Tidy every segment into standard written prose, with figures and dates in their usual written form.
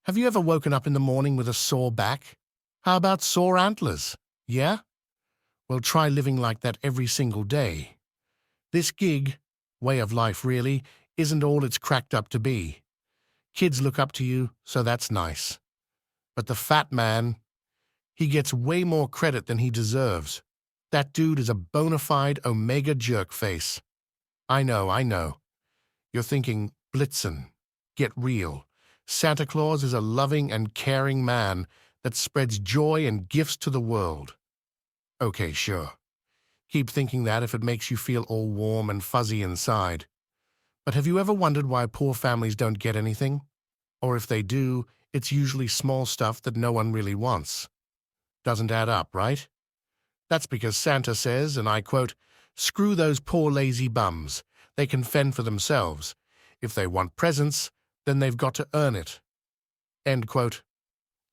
Have you ever woken up in the morning with a sore back? How about sore antlers? Yeah? Well, try living like that every single day. This gig, way of life really, isn't all it's cracked up to be. Kids look up to you, so that's nice. But the fat man, he gets way more credit than he deserves. That dude is a bona fide omega jerkface. I know. You're thinking, Blitzen, get real. Santa Claus is a loving and caring man that spreads joy and gifts to the world. Okay, sure. Keep thinking that if it makes you feel all warm and fuzzy inside. But have you ever wondered why poor families don't get anything? Or if they do, it's usually small stuff that no one really wants. Doesn't add up, right? That's because Santa says, and I quote, "Screw those poor lazy bums. They can fend for themselves. If they want presents, then they've got to earn it." End quote.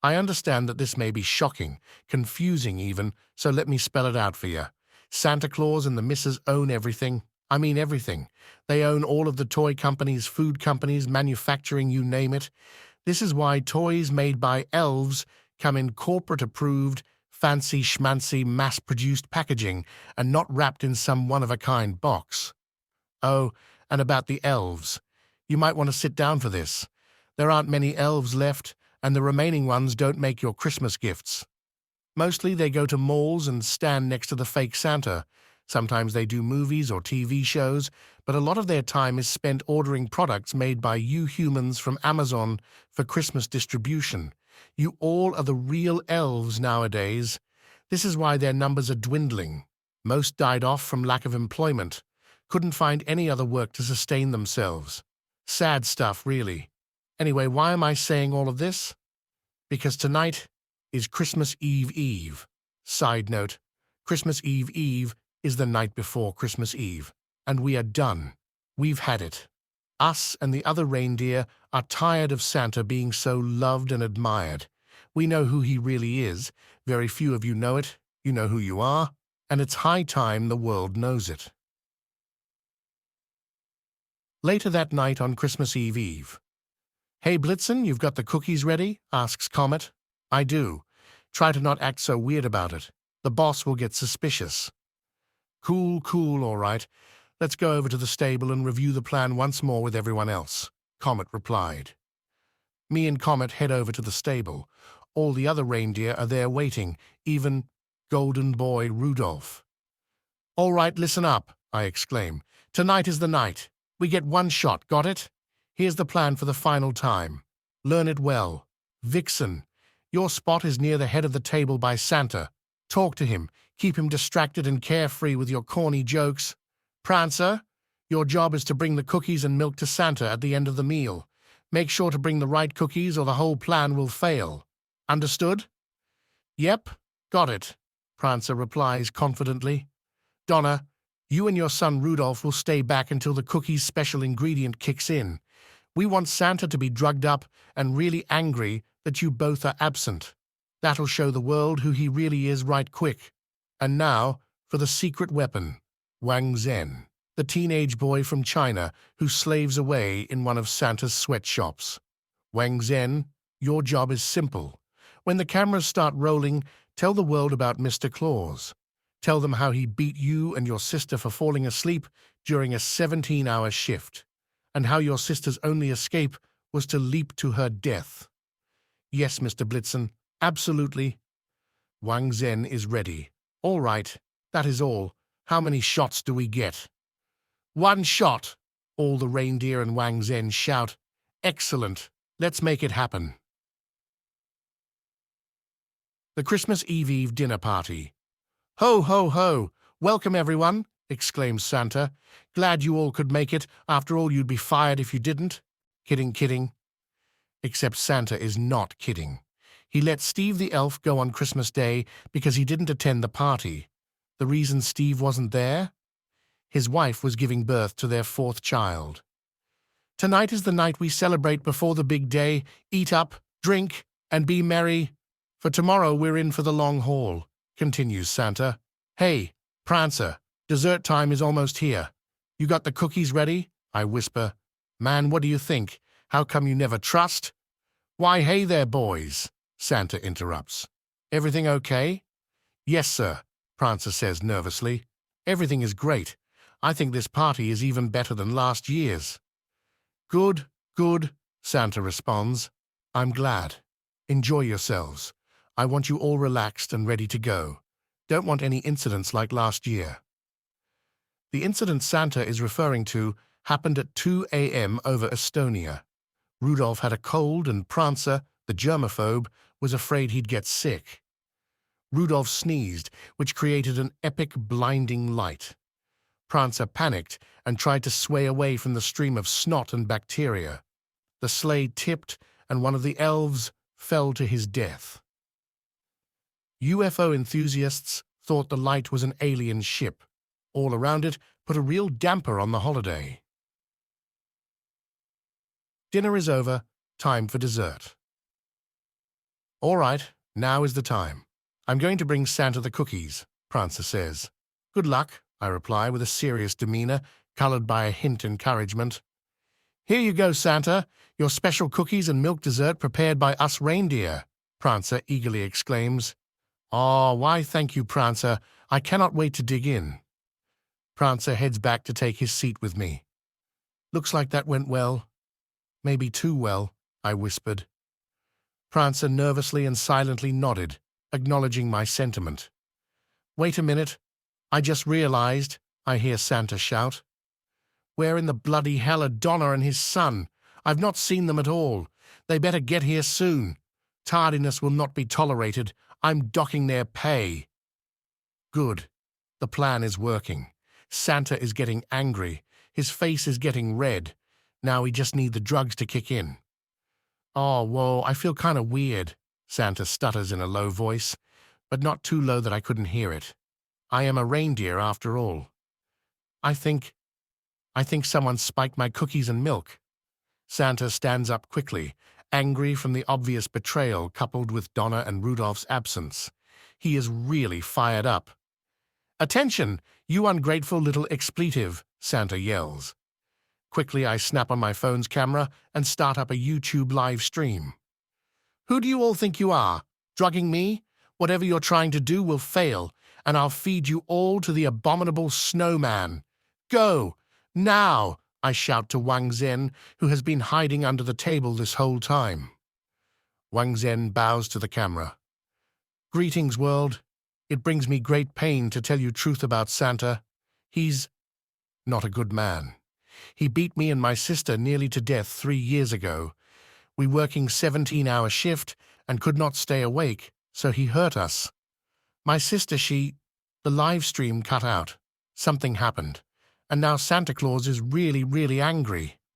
I understand that this may be shocking, confusing even, so let me spell it out for you. Santa Claus and the missus own everything. I mean everything. They own all of the toy companies, food companies, manufacturing, you name it. This is why toys made by elves come in corporate-approved, fancy schmancy, mass-produced packaging and not wrapped in some one-of-a-kind box. Oh, and about the elves. You might want to sit down for this. There aren't many elves left, and the remaining ones don't make your Christmas gifts. Mostly they go to malls and stand next to the fake Santa. Sometimes they do movies or TV shows, but a lot of their time is spent ordering products made by you humans from Amazon for Christmas distribution. You all are the real elves nowadays. This is why their numbers are dwindling. Most died off from lack of employment. Couldn't find any other work to sustain themselves. Sad stuff, really. Anyway, why am I saying all of this? Because tonight is Christmas Eve Eve. Side note, Christmas Eve Eve is the night before Christmas Eve, and we are done. We've had it. Us and the other reindeer are tired of Santa being so loved and admired. We know who he really is. Very few of you know it. You know who you are, and it's high time the world knows it. Later that night on Christmas Eve Eve. "Hey, Blitzen, you've got the cookies ready?" asks Comet. "I do. Try to not act so weird about it. The boss will get suspicious." Cool, all right. Let's go over to the stable and review the plan once more with everyone else," Comet replied. Me and Comet head over to the stable. All the other reindeer are there waiting, even Golden Boy Rudolph. "All right, listen up," I exclaim. "Tonight is the night. We get one shot, got it? Here's the plan for the final time. Learn it well. Vixen, your spot is near the head of the table by Santa. Talk to him. Keep him distracted and carefree with your corny jokes. Prancer, your job is to bring the cookies and milk to Santa at the end of the meal. Make sure to bring the right cookies or the whole plan will fail. Understood?" "Yep, got it," Prancer replies confidently. "Donna, you and your son Rudolph will stay back until the cookie's special ingredient kicks in. We want Santa to be drugged up and really angry that you both are absent. That'll show the world who he really is right quick. And now, for the secret weapon, Wang Zhen, the teenage boy from China who slaves away in one of Santa's sweatshops. Wang Zhen, your job is simple. When the cameras start rolling, tell the world about Mr. Claus. Tell them how he beat you and your sister for falling asleep during a 17-hour shift, and how your sister's only escape was to leap to her death. Yes, Mr. Blitzen, absolutely. Wang Zhen is ready. All right, that is all. How many shots do we get? "One shot," all the reindeer and Wang Zhen shout. "Excellent. Let's make it happen." The Christmas Eve dinner party. "Ho, ho, ho! Welcome, everyone!" exclaims Santa. "Glad you all could make it. After all, you'd be fired if you didn't." Kidding. Except Santa is not kidding. He let Steve the elf go on Christmas Day because he didn't attend the party. The reason Steve wasn't there? His wife was giving birth to their 4th child. "Tonight is the night we celebrate before the big day. Eat up, drink, and be merry. For tomorrow we're in for the long haul," continues Santa. "Hey, Prancer, dessert time is almost here. You got the cookies ready?" I whisper. "Man, what do you think? How come you never trust?" Why, hey there, boys, Santa interrupts. Everything okay? Yes, sir, Prancer says nervously. Everything is great. I think this party is even better than last year's. Good, good, Santa responds. I'm glad. Enjoy yourselves. I want you all relaxed and ready to go. Don't want any incidents like last year. The incident Santa is referring to happened at 2 a.m. over Estonia. Rudolph had a cold and Prancer, the germaphobe, was afraid he'd get sick. Rudolph sneezed, which created an epic blinding light. Prancer panicked and tried to sway away from the stream of snot and bacteria. The sleigh tipped, and one of the elves fell to his death. UFO enthusiasts thought the light was an alien ship. All around it put a real damper on the holiday. Dinner is over. Time for dessert. All right, now is the time. I'm going to bring Santa the cookies, Prancer says. Good luck, I reply with a serious demeanor, colored by a hint encouragement. Here you go, Santa, your special cookies and milk dessert prepared by us reindeer, Prancer eagerly exclaims. Oh, why thank you, Prancer. I cannot wait to dig in. Prancer heads back to take his seat with me. Looks like that went well. Maybe too well, I whispered. Prancer nervously and silently nodded, acknowledging my sentiment. Wait a minute. I just realized, I hear Santa shout. Where in the bloody hell are Donna and his son? I've not seen them at all. They better get here soon. Tardiness will not be tolerated. I'm docking their pay. Good. The plan is working. Santa is getting angry. His face is getting red. Now we just need the drugs to kick in. Oh, whoa, I feel kind of weird, Santa stutters in a low voice, but not too low that I couldn't hear it. I am a reindeer after all. I think someone spiked my cookies and milk. Santa stands up quickly, angry from the obvious betrayal coupled with Donna and Rudolph's absence. He is really fired up. Attention, you ungrateful little expletive, Santa yells. Quickly, I snap on my phone's camera and start up a YouTube live stream. Who do you all think you are? Drugging me? Whatever you're trying to do will fail, and I'll feed you all to the abominable snowman. Go! Now! I shout to Wang Zhen, who has been hiding under the table this whole time. Wang Zhen bows to the camera. Greetings, world. It brings me great pain to tell you truth about Santa. He's not a good man. He beat me and my sister nearly to death 3 years ago. We working 17-hour shift and could not stay awake, so he hurt us. My sister, the live stream cut out. Something happened. And now Santa Claus is really, really angry.